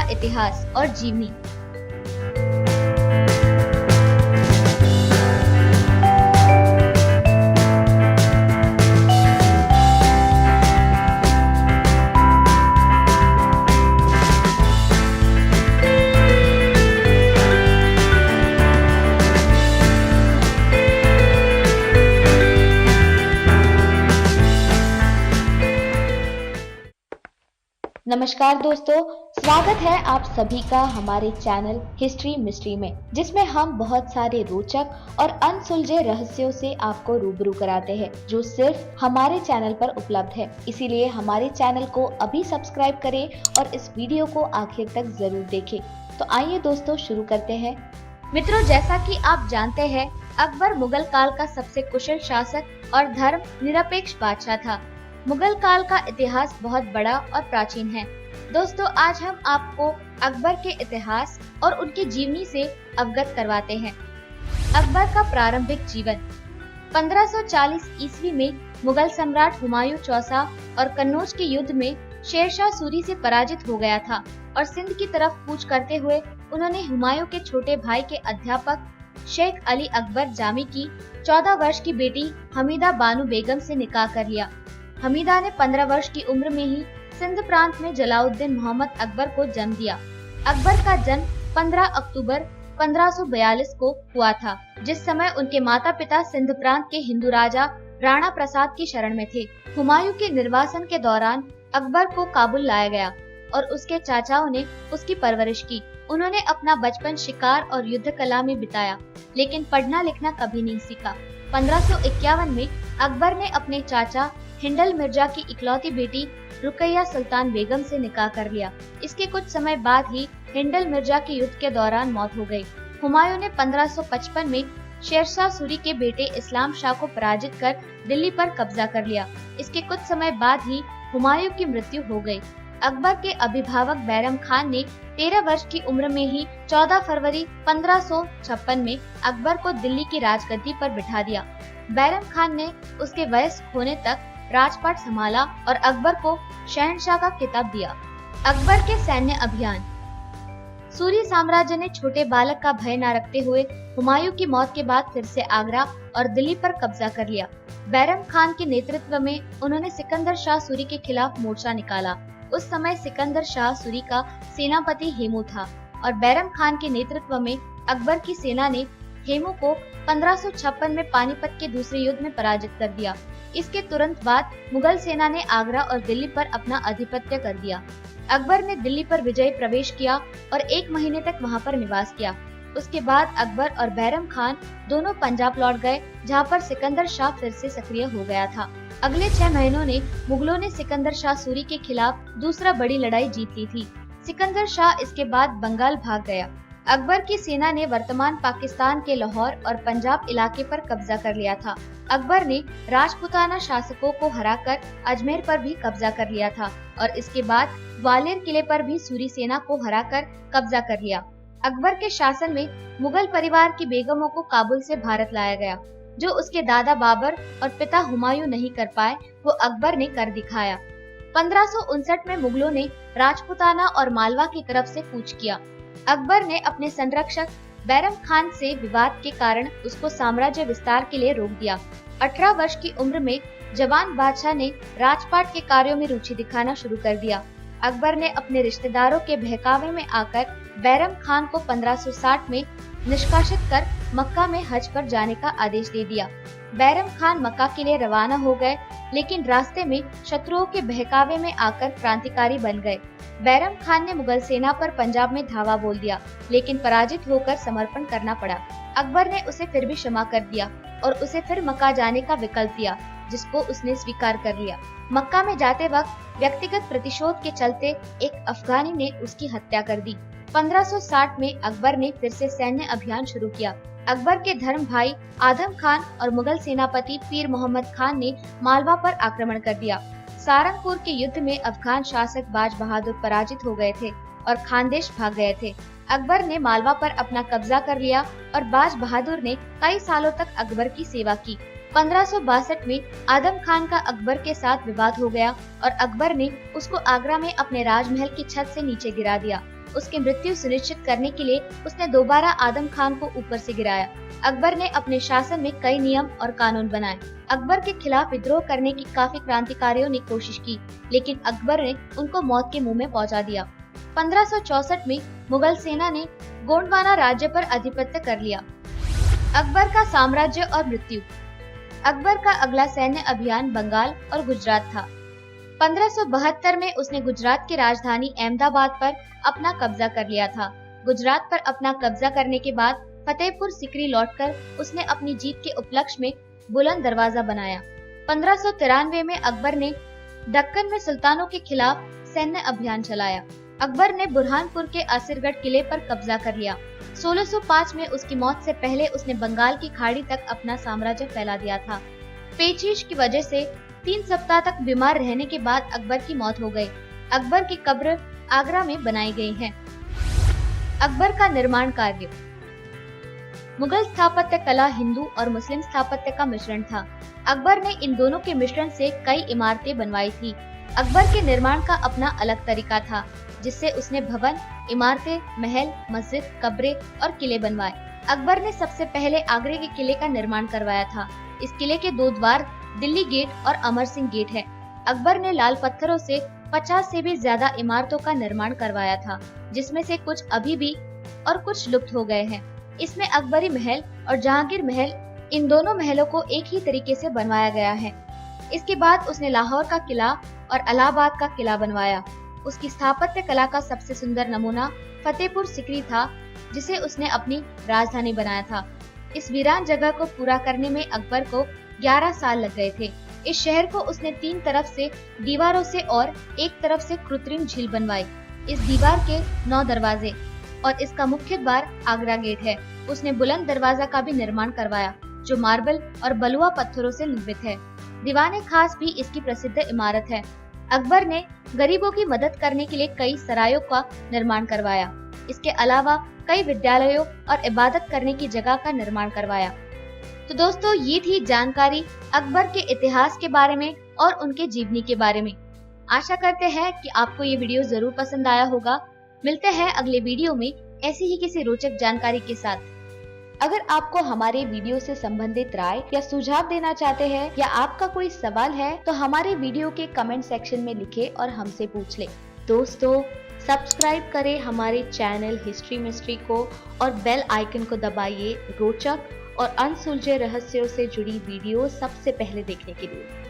का इतिहास और जीवनी। नमस्कार दोस्तों, स्वागत है आप सभी का हमारे चैनल हिस्ट्री मिस्ट्री में, जिसमें हम बहुत सारे रोचक और अनसुलझे रहस्यों से आपको रूबरू कराते हैं, जो सिर्फ हमारे चैनल पर उपलब्ध है। इसीलिए हमारे चैनल को अभी सब्सक्राइब करें और इस वीडियो को आखिर तक जरूर देखें। तो आइए दोस्तों शुरू करते हैं। मित्रों, जैसा कि आप जानते हैं, अकबर मुगल काल का सबसे कुशल शासक और धर्म निरपेक्ष बादशाह था। मुगल काल का इतिहास बहुत बड़ा और प्राचीन है। दोस्तों, आज हम आपको अकबर के इतिहास और उनकी जीवनी से अवगत करवाते हैं। अकबर का प्रारंभिक जीवन। 1540 ईस्वी में मुगल सम्राट हुमायूं चौसा और कन्नौज के युद्ध में शेरशाह सूरी से पराजित हो गया था और सिंध की तरफ कूच करते हुए उन्होंने हुमायूं के छोटे भाई के अध्यापक शेख अली अकबर जामी की 14 वर्ष की बेटी हमीदा बानो बेगम से निकाह कर लिया। हमीदा ने 15 वर्ष की उम्र में ही सिंध प्रांत में जलाउद्दीन मोहम्मद अकबर को जन्म दिया। अकबर का जन्म 15 अक्टूबर 1542 को हुआ था, जिस समय उनके माता पिता सिंध प्रांत के हिंदू राजा राणा प्रसाद की शरण में थे। हुमायूं के निर्वासन के दौरान अकबर को काबुल लाया गया और उसके चाचाओं ने उसकी परवरिश की। उन्होंने अपना बचपन शिकार और युद्ध कला में बिताया, लेकिन पढ़ना लिखना कभी नहीं सीखा। 1551 में अकबर ने अपने चाचा हिंडल मिर्जा की इकलौती बेटी रुकैया सुल्तान बेगम से निकाह कर लिया। इसके कुछ समय बाद ही हिंडल मिर्जा की युद्ध के दौरान मौत हो गई। हुमायूं ने 1555 में शेरशाह सूरी के बेटे इस्लाम शाह को पराजित कर दिल्ली पर कब्जा कर लिया। इसके कुछ समय बाद ही हुमायूं की मृत्यु हो गई। अकबर के अभिभावक बैरम खान ने 13 वर्ष की उम्र में ही 14 फरवरी 1556 में अकबर को दिल्ली की राजगद्दी पर बिठा दिया। बैरम खान ने उसके वयस्क होने तक राजपाट संभाला और अकबर को शहंशाह का खिताब दिया। अकबर के सैन्य अभियान। सूरी साम्राज्य ने छोटे बालक का भय न रखते हुए हुमायूं की मौत के बाद फिर से आगरा और दिल्ली पर कब्जा कर लिया। बैरम खान के नेतृत्व में उन्होंने सिकंदर शाह सूरी के खिलाफ मोर्चा निकाला। उस समय सिकंदर शाह सूरी का सेनापति हेमू था और बैरम खान के नेतृत्व में अकबर की सेना ने हेमू को 1556 में पानीपत के दूसरे युद्ध में पराजित कर दिया। इसके तुरंत बाद मुगल सेना ने आगरा और दिल्ली पर अपना आधिपत्य कर दिया। अकबर ने दिल्ली पर विजय प्रवेश किया और 1 महीने तक वहां पर निवास किया। उसके बाद अकबर और बैरम खान दोनों पंजाब लौट गए, जहां पर सिकंदर शाह फिर से सक्रिय हो गया था। अगले 6 महीनों ने मुगलों ने सिकंदर शाह सूरी के खिलाफ दूसरा बड़ी लड़ाई जीत ली थी। सिकंदर शाह इसके बाद बंगाल भाग गया। अकबर की सेना ने वर्तमान पाकिस्तान के लाहौर और पंजाब इलाके पर कब्जा कर लिया था। अकबर ने राजपूताना शासकों को हराकर अजमेर पर भी कब्जा कर लिया था और इसके बाद ग्वालियर किले पर भी सूरी सेना को हराकर कब्जा कर लिया। अकबर के शासन में मुगल परिवार की बेगमों को काबुल से भारत लाया गया। जो उसके दादा बाबर और पिता हुमायूं नहीं कर पाए, वो अकबर ने कर दिखाया। 1559 में मुगलों ने राजपूताना और मालवा की तरफ से कूच किया। अकबर ने अपने संरक्षक बैरम खान से विवाद के कारण उसको साम्राज्य विस्तार के लिए रोक दिया। 18 वर्ष की उम्र में जवान बादशाह ने राजपाट के कार्यों में रुचि दिखाना शुरू कर दिया। अकबर ने अपने रिश्तेदारों के बहकावे में आकर बैरम खान को 1560 में निष्कासित कर मक्का में हज पर जाने का आदेश दे दिया। बैरम खान मक्का के लिए रवाना हो गए, लेकिन रास्ते में शत्रुओं के बहकावे में आकर क्रांतिकारी बन गए। बैरम खान ने मुगल सेना पर पंजाब में धावा बोल दिया, लेकिन पराजित होकर समर्पण करना पड़ा। अकबर ने उसे फिर भी क्षमा कर दिया और उसे फिर मक्का जाने का विकल्प दिया, जिसको उसने स्वीकार कर लिया। मक्का में जाते वक्त व्यक्तिगत प्रतिशोध के चलते एक अफगानी ने उसकी हत्या कर दी। 1560 में अकबर ने फिर से सैन्य अभियान शुरू किया। अकबर के धर्म भाई आदम खान और मुगल सेनापति पीर मोहम्मद खान ने मालवा पर आक्रमण कर दिया। सारंगपुर के युद्ध में अफगान शासक बाज बहादुर पराजित हो गए थे और खानदेश भाग गए थे। अकबर ने मालवा पर अपना कब्जा कर लिया और बाज बहादुर ने कई सालों तक अकबर की सेवा की। 1562 में आदम खान का अकबर के साथ विवाद हो गया और अकबर ने उसको आगरा में अपने राजमहल की छत से नीचे गिरा दिया। उसकी मृत्यु सुनिश्चित करने के लिए उसने दोबारा आदम खान को ऊपर से गिराया। अकबर ने अपने शासन में कई नियम और कानून बनाए। अकबर के खिलाफ विद्रोह करने की काफी क्रांतिकारियों ने कोशिश की, लेकिन अकबर ने उनको मौत के मुंह में पहुंचा दिया। 1564 में मुगल सेना ने गोंडवाना राज्य पर आधिपत्य कर लिया। अकबर का साम्राज्य और मृत्यु। अकबर का अगला सैन्य अभियान बंगाल और गुजरात था। 1572 में उसने गुजरात की राजधानी अहमदाबाद पर अपना कब्जा कर लिया था। गुजरात पर अपना कब्जा करने के बाद फतेहपुर सिकरी लौटकर उसने अपनी जीत के उपलक्ष्य में बुलंद दरवाजा बनाया। 1593 में अकबर ने दक्कन में सुल्तानों के खिलाफ सैन्य अभियान चलाया। अकबर ने बुरहानपुर के आसिरगढ़ किले पर कब्जा कर लिया। 1605 में उसकी मौत से पहले उसने बंगाल की खाड़ी तक अपना साम्राज्य फैला दिया था। पेचिश की वजह से 3 सप्ताह तक बीमार रहने के बाद अकबर की मौत हो गई। अकबर की कब्र आगरा में बनाई गई है। अकबर का निर्माण कार्य। मुगल स्थापत्य कला हिंदू और मुस्लिम स्थापत्य का मिश्रण था। अकबर ने इन दोनों के मिश्रण से कई इमारतें बनवाई थी। अकबर के निर्माण का अपना अलग तरीका था, जिससे उसने भवन, इमारतें, महल, मस्जिद, कब्रें और किले बनवाए। अकबर ने सबसे पहले आगरे के किले का निर्माण करवाया था। इस किले के 2 द्वार दिल्ली गेट और अमर सिंह गेट है। अकबर ने लाल पत्थरों से 50 से भी ज्यादा इमारतों का निर्माण करवाया था, जिसमें से कुछ अभी भी और कुछ लुप्त हो गए हैं। इसमें अकबरी महल और जहांगीर महल, इन दोनों महलों को एक ही तरीके से बनवाया गया है। इसके बाद उसने लाहौर का किला और इलाहाबाद का किला बनवाया। उसकी स्थापत्य कला का सबसे सुंदर नमूना फतेहपुर सिकरी था, जिसे उसने अपनी राजधानी बनाया था। इस वीरान जगह को पूरा करने में अकबर को 11 साल लग गए थे। इस शहर को उसने 3 तरफ से दीवारों से और एक तरफ से कृत्रिम झील बनवाई। इस दीवार के 9 दरवाजे और इसका मुख्य द्वार आगरा गेट है। उसने बुलंद दरवाजा का भी निर्माण करवाया, जो मार्बल और बलुआ पत्थरों से निर्मित है। दीवाने खास भी इसकी प्रसिद्ध इमारत है। अकबर ने गरीबों की मदद करने के लिए कई सरायों का निर्माण करवाया। इसके अलावा कई विद्यालयों और इबादत करने की जगह का निर्माण करवाया। तो दोस्तों, ये थी जानकारी अकबर के इतिहास के बारे में और उनके जीवनी के बारे में। आशा करते हैं कि आपको ये वीडियो जरूर पसंद आया होगा। मिलते हैं अगले वीडियो में ऐसी ही किसी रोचक जानकारी के साथ। अगर आपको हमारे वीडियो से संबंधित राय या सुझाव देना चाहते हैं या आपका कोई सवाल है, तो हमारे वीडियो के कमेंट सेक्शन में लिखें और हमसे पूछ लें। दोस्तों, सब्सक्राइब करें हमारे चैनल हिस्ट्री मिस्ट्री को और बेल आइकन को दबाइए रोचक और अनसुलझे रहस्यों से जुड़ी वीडियो सबसे पहले देखने के लिए।